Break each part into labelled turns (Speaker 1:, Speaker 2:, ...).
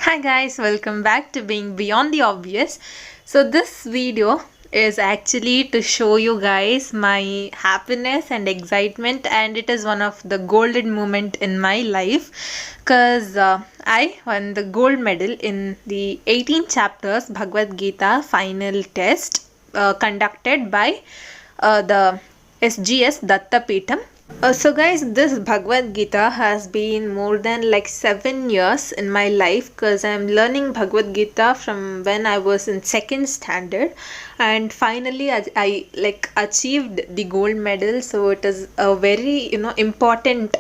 Speaker 1: Hi guys, welcome back to Being Beyond the Obvious. So this video is actually to show you guys my happiness and excitement, and it is one of the golden moment in my life because I won the gold medal in the 18 chapters Bhagavad-gita final test conducted by the SGS Dattapeetham. So guys, this Bhagavad-gita has been more than like 7 years in my life because I'm learning Bhagavad-gita from when I was in second standard, and finally I like achieved the gold medal. So it is a very important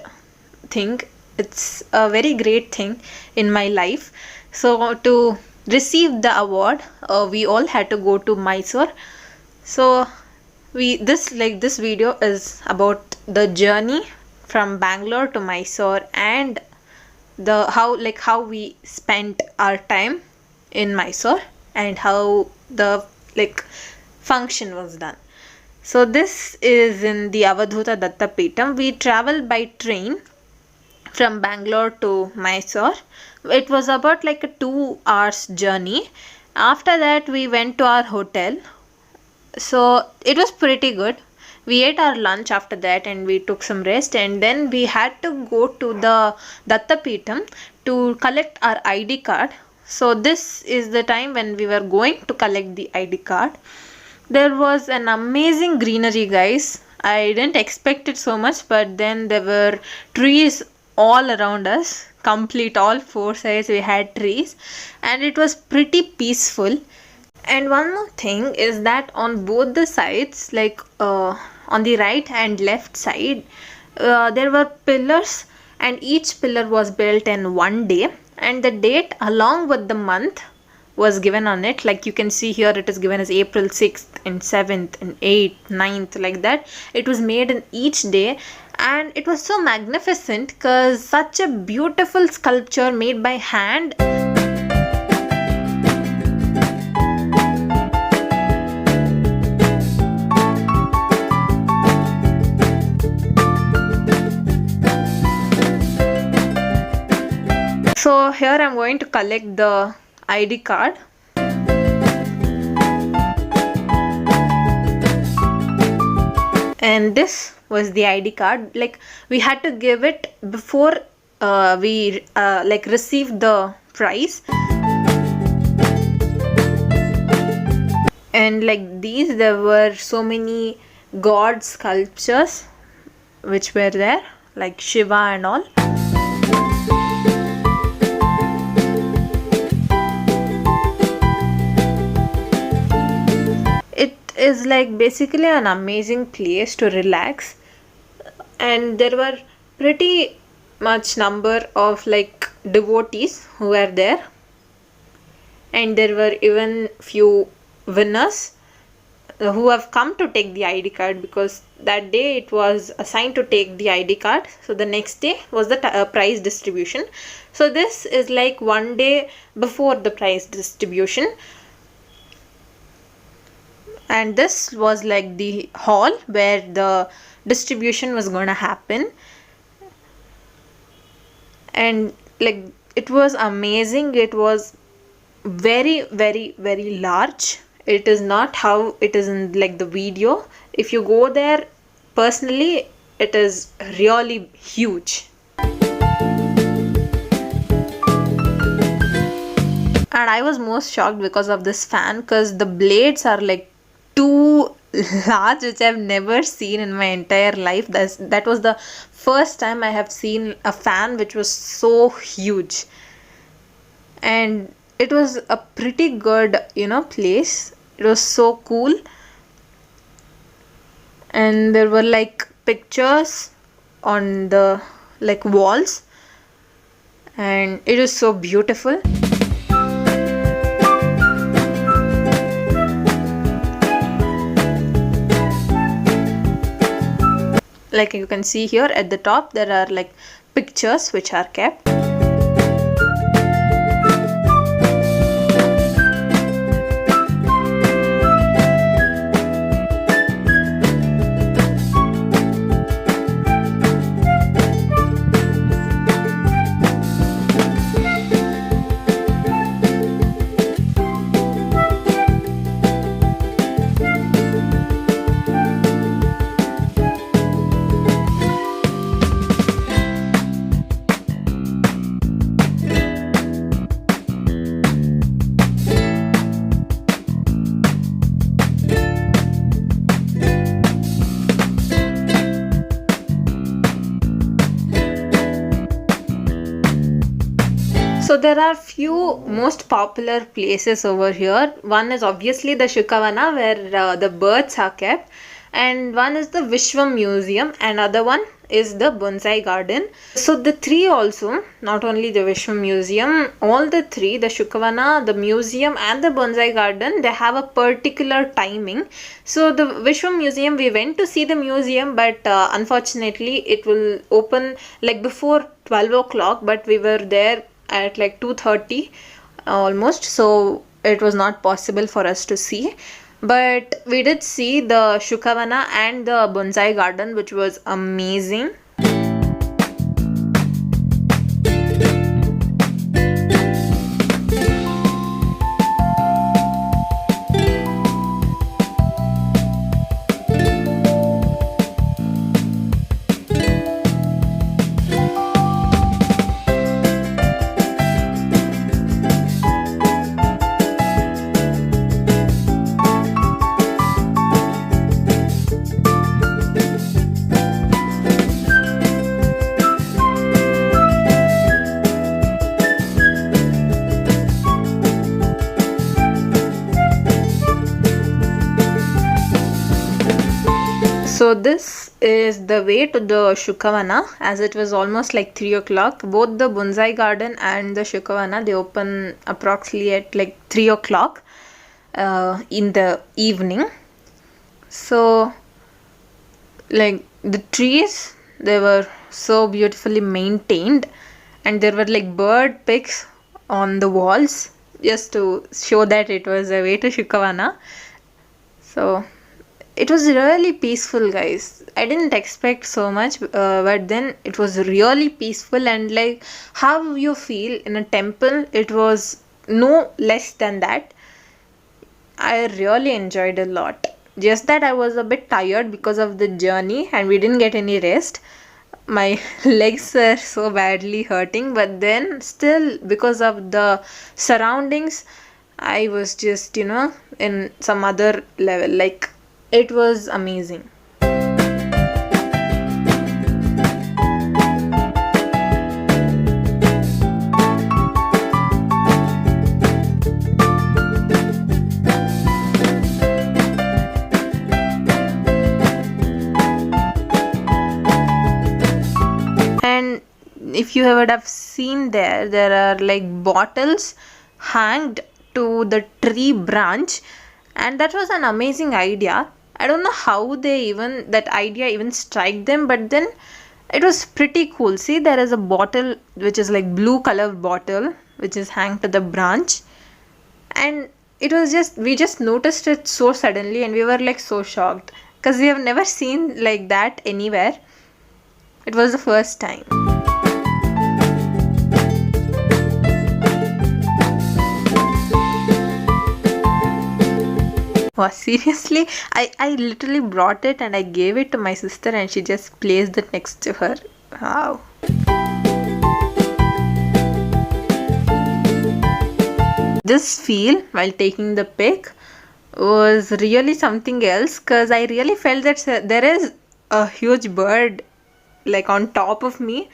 Speaker 1: thing. It's a very great thing in my life. So to receive the award, we all had to go to Mysore. So this video is about the journey from Bangalore to Mysore and the how we spent our time in Mysore and how the function was done. So this is in the Avadhuta Dattapeetham. We traveled by train from Bangalore to Mysore. It was about like a 2 hours journey. After that we went to our hotel. So it was pretty good. We ate our lunch after that and we took some rest, and then we had to go to the Dattapeetham to collect our ID card. So this is the time when we were going to collect the ID card. There was an amazing greenery, guys. I didn't expect it so much, but then there were trees all around us. Complete all four sides we had trees, and it was pretty peaceful. And one more thing is that on both the sides, on the right and left side, there were pillars, and each pillar was built in one day, and the date along with the month was given on it. Like you can see here, it is given as April 6th and 7th and 8th, 9th, like that. It was made in each day, and it was so magnificent because such a beautiful sculpture made by hand. So here I'm going to collect the ID card. And this was the ID card. Like we had to give it before we received the prize. And like these, there were so many god sculptures which were there, like Shiva and all. Is like basically an amazing place to relax, and there were pretty much number of like devotees who were there, and there were even few winners who have come to take the ID card, because that day it was assigned to take the ID card. So the next day was the prize distribution. So this is like one day before the prize distribution. And this was like the hall where the distribution was gonna happen, and like it was amazing. It was very, very, very large. It is not how it is in like the video. If you go there personally, it is really huge. And I was most shocked because of this fan, because the blades are like too large, which I've never seen in my entire life. That was the first time I have seen a fan which was so huge. And it was a pretty good place. It was so cool, and there were like pictures on the like walls, and it was so beautiful. Like you can see here at the top, there are like pictures which are kept. So there are few most popular places over here. One is obviously the Shukavana where the birds are kept, and one is the Vishwam Museum, and other one is the Bonsai Garden. So the three also, not only the Vishwam Museum, all the three, the Shukavana, the museum and the Bonsai Garden, they have a particular timing. So the Vishwam Museum, we went to see the museum, but unfortunately it will open like before 12 o'clock, but we were there at like 2:30 almost, so it was not possible for us to see. But we did see the Shukavana and the Bonsai Garden, which was amazing. So this is the way to the Shukavana, as it was almost like 3 o'clock. Both the Bonsai Garden and the Shukavana, they open approximately at like 3 o'clock in the evening. So like the trees, they were so beautifully maintained, and there were like bird pics on the walls just to show that it was a way to Shukavana. So it was really peaceful, guys. I didn't expect so much, but then it was really peaceful, and like how you feel in a temple, it was no less than that. I really enjoyed a lot. Just that I was a bit tired because of the journey and we didn't get any rest. My legs were so badly hurting, but then still, because of the surroundings, I was just, in some other level. Like, it was amazing. And if you would have seen there are like bottles hanged to the tree branch, and that was an amazing idea. I don't know how that idea even strike them, but then it was pretty cool. See, there is a bottle which is like blue color bottle which is hanged to the branch, and we just noticed it so suddenly, and we were like so shocked because we have never seen like that anywhere. It was the first time. Wow, seriously, I literally brought it and I gave it to my sister, and she just placed it next to her. Wow. This feel while taking the pic was really something else, because I really felt that there is a huge bird like on top of me.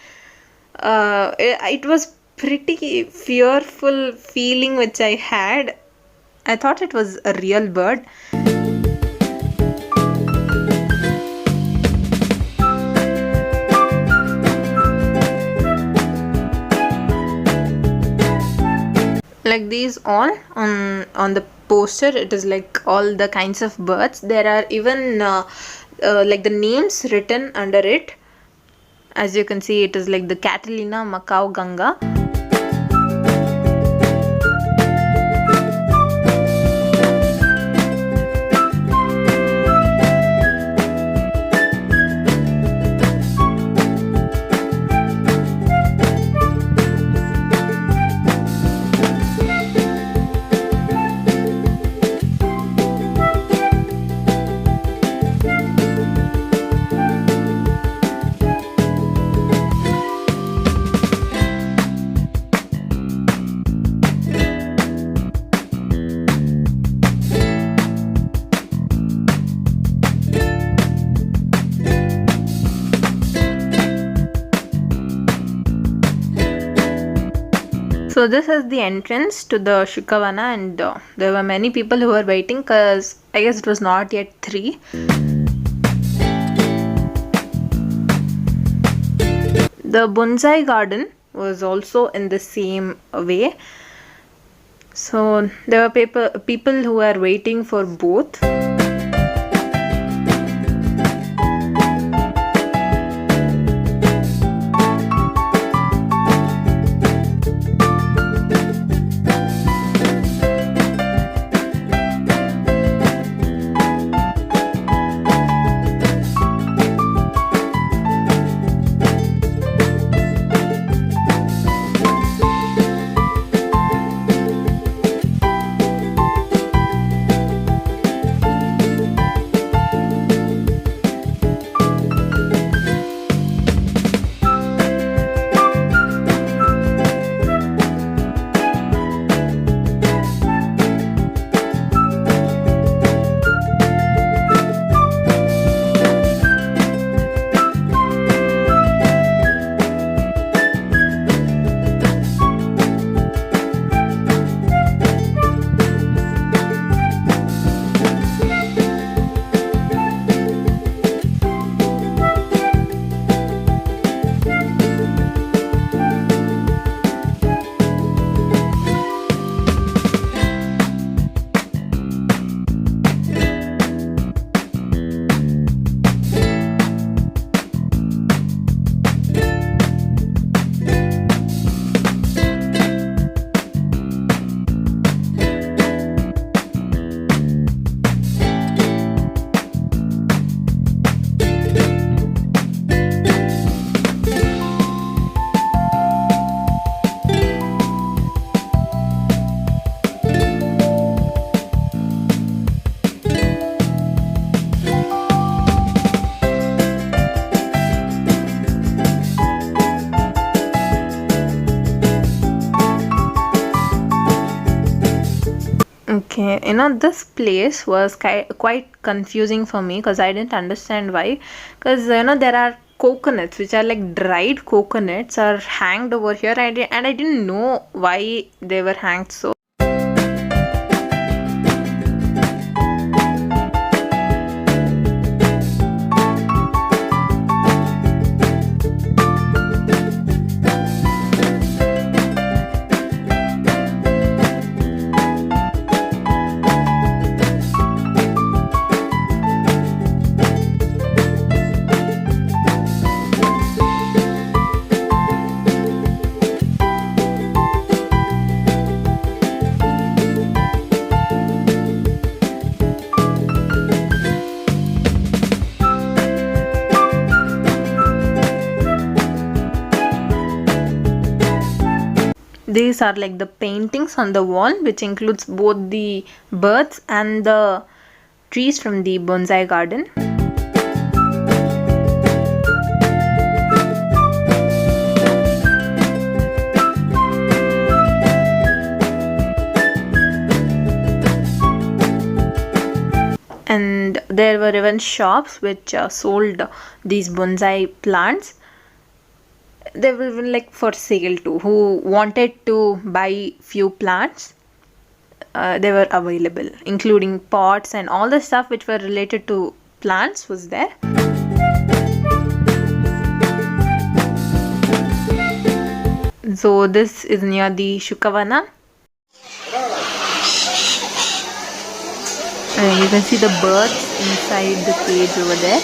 Speaker 1: It was pretty fearful feeling which I had. I thought it was a real bird. Like these all on the poster, it is like all the kinds of birds. There are even like the names written under it. As you can see, it is like the Catalina, Macau, Ganga. So this is the entrance to the Shukavana, and there were many people who were waiting because I guess it was not yet 3. The bonsai garden was also in the same way. So there were people who were waiting for both. Okay, this place was quite confusing for me because I didn't understand why. Because there are coconuts which are like dried coconuts are hanged over here, and I didn't know why they were hanged so. These are like the paintings on the wall, which includes both the birds and the trees from the bonsai garden. And there were even shops which sold these bonsai plants. They were even like for sale too. Who wanted to buy few plants, they were available, including pots and all the stuff which were related to plants was there. So this is near the Shukavana. You can see the birds inside the cage over there.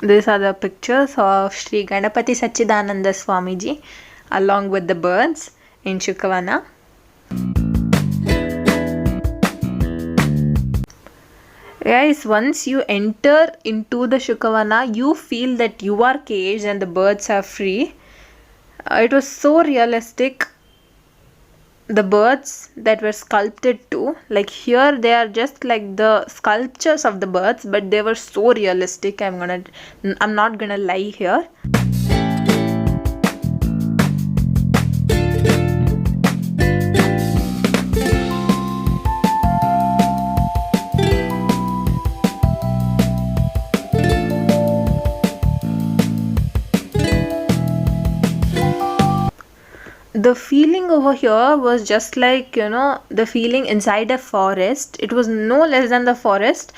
Speaker 1: These are the pictures of Sri Ganapati Sachidananda Swamiji along with the birds in Shukavana. Guys, once you enter into the Shukavana, you feel that you are caged and the birds are free. It was so realistic. the birds that were sculpted too. Like here they are just like the sculptures of the birds, but they were so realistic. I'm not gonna lie here. The feeling over here was just like, the feeling inside a forest. It was no less than the forest.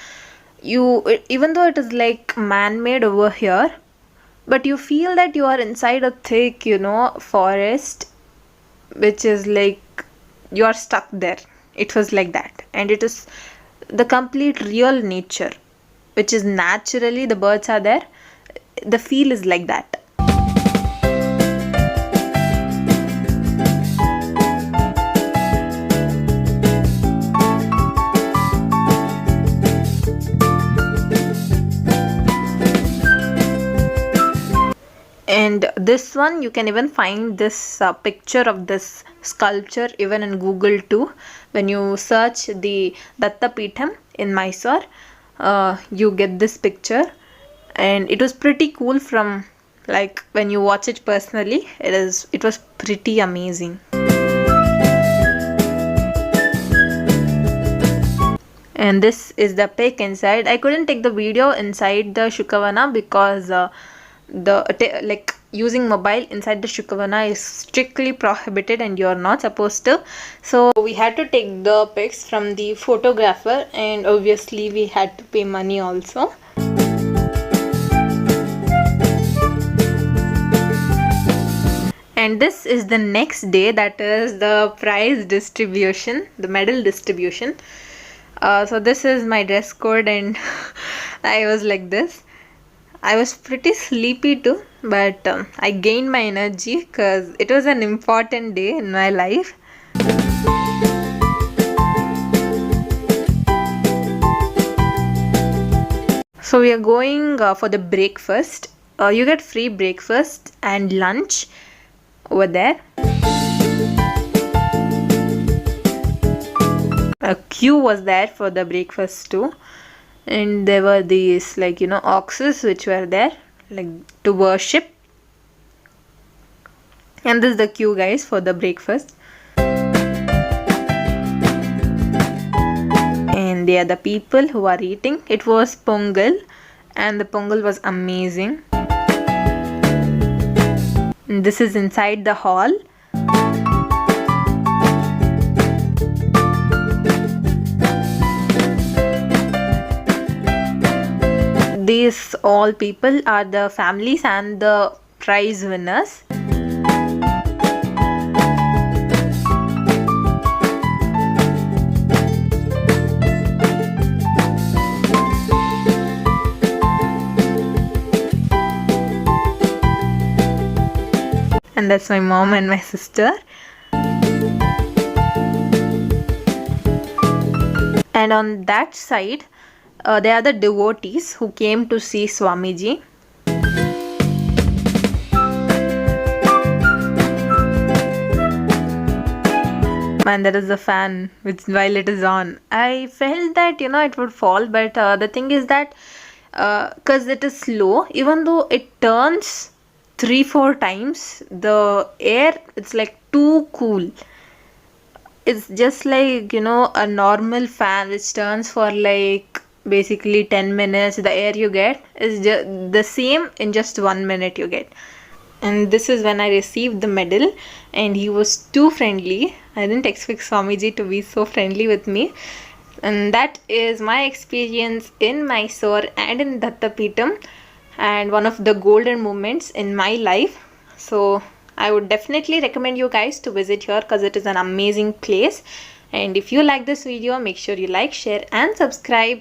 Speaker 1: Even though it is like man-made over here, but you feel that you are inside a thick, forest, which is like you are stuck there. It was like that. And it is the complete real nature, which is naturally the birds are there. The feel is like that. And this one, you can even find this picture of this sculpture even in Google too. When you search the Dattapeetham in Mysore, you get this picture, and it was pretty cool. From like when you watch it personally, it was pretty amazing. And this is the pic inside. I couldn't take the video inside the Shukavana because like using mobile inside the Shukavana is strictly prohibited and you're not supposed to. So we had to take the pics from the photographer, and obviously we had to pay money also. And this is the next day, that is the prize distribution, the medal distribution. So this is my dress code, and I was like this. I was pretty sleepy too, but I gained my energy because it was an important day in my life. So we are going for the breakfast. You get free breakfast and lunch over there. A queue was there for the breakfast too. And there were these oxes which were there like to worship. And this is the queue, guys, for the breakfast. And they are the people who are eating. It was Pongal, and the Pongal was amazing. And this is inside the hall. These all people are the families and the prize winners. And that's my mom and my sister. And on that side, they are the devotees who came to see Swamiji. And that is the fan while it is on. I felt that it would fall, but the thing is that because it is slow, even though it turns 3-4 times, the air, it's like too cool. It's just like a normal fan which turns for like basically 10 minutes. The air you get is just the same in just 1 minute you get. And this is when I received the medal, and he was too friendly. I didn't expect Swamiji to be so friendly with me. And that is my experience in Mysore and in Dattapeetham, and one of the golden moments in my life. So I would definitely recommend you guys to visit here because it is an amazing place. And if you like this video, make sure you like, share and subscribe.